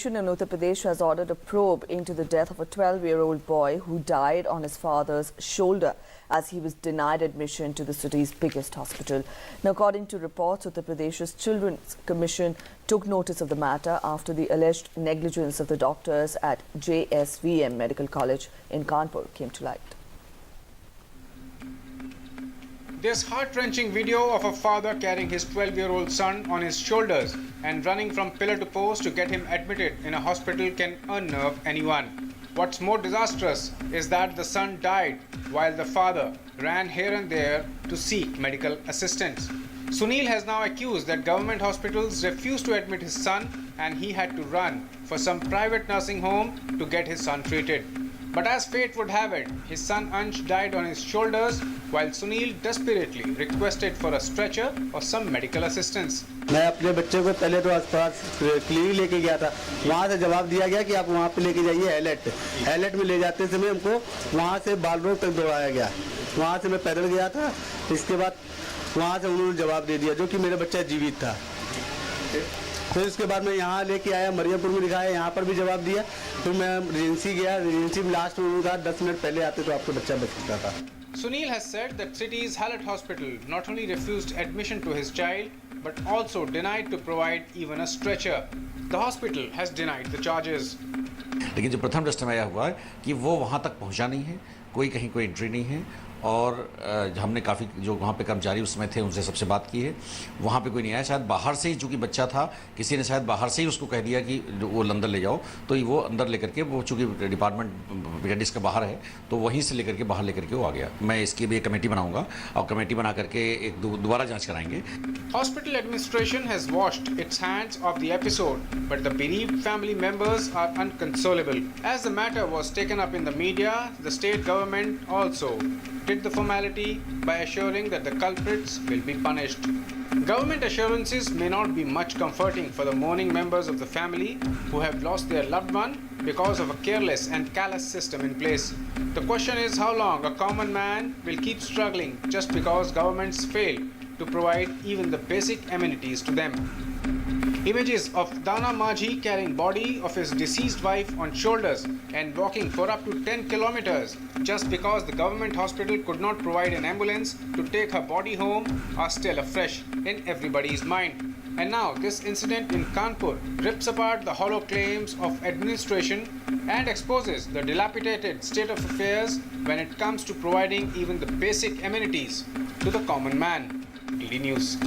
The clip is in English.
In Uttar Pradesh has ordered a probe into the death of a 12-year-old boy who died on his father's shoulder as he was denied admission to the city's biggest hospital. Now, according to reports, Uttar Pradesh's Children's Commission took notice of the matter after the alleged negligence of the doctors at JSVM Medical College in Kanpur came to light. This heart-wrenching video of a father carrying his 12-year-old son on his shoulders and running from pillar to post to get him admitted in a hospital can unnerve anyone. What's more disastrous is that the son died while the father ran here and there to seek medical assistance. Sunil has now accused that government hospitals refused to admit his son and he had to run for some private nursing home to get his son treated. But as fate would have it, his son Ansh died on his shoulders while Sunil desperately requested for a stretcher or some medical assistance. मैं अपने बच्चे को पहले तो अस्पताल clinic लेके गया था, वहाँ से जवाब दिया गया कि आप वहाँ पे लेके जाइए हैलेट में ले जाते समय हमको वहाँ से बाल रोड तक दौड़ाया गया। वहाँ से मैं पैदल गया था, इसके बाद वहाँ से उन्होंने जवाब दे दिया जो कि मेरा बच्चा जीवित था। फिर उसके बाद मैं यहाँ लेके आया, मरियमपुर में दिखाया, यहाँ पर भी जवाब दिया। फिर मैं रेजिडेंसी गया, रेजिडेंसी में लास्ट में उन्होंने कहा 10 मिनट पहले आते तो आपको बच्चा बच सकता था। Sunil has said that city's Hallet Hospital not only refused admission to his child but also denied to provide even a stretcher. The hospital has denied the charges. लेकिन जो प्रथम दृष्टया में यह हुआ है कि वो वहाँ तक पहुँचा नहीं है, कहीं कोई एंट्री नहीं है और हमने काफ़ी जो वहाँ पे कर्मचारी उस समय थे उनसे सबसे बात की है, वहाँ पे कोई नहीं आया। शायद बाहर से ही चूँकि बच्चा था, किसी ने शायद बाहर से ही उसको कह दिया कि वो अंदर ले जाओ, तो वो अंदर लेकर के वो चूँकि डिपार्टमेंट पीडियाट्रिक्स का बाहर है तो वहीं से लेकर के बाहर लेकर के वो आ गया। मैं इसकी भी एक कमेटी बनाऊंगा और कमेटी बना करके एक दोबारा जाँच कराएंगे। Hospital administration has washed its hands of the episode, but the bereaved family members are unconsolable. As the matter was taken up in the media, the state government also did the formality by assuring that the culprits will be punished. Government assurances may not be much comforting for the mourning members of the family who have lost their loved one because of a careless and callous system in place. The question is how long a common man will keep struggling just because governments fail to provide even the basic amenities to them. Images of Dana Majhi carrying body of his deceased wife on shoulders and walking for up to 10 kilometers just because the government hospital could not provide an ambulance to take her body home are still afresh in everybody's mind. And now this incident in Kanpur rips apart the hollow claims of administration and exposes the dilapidated state of affairs when it comes to providing even the basic amenities to the common man. DD News.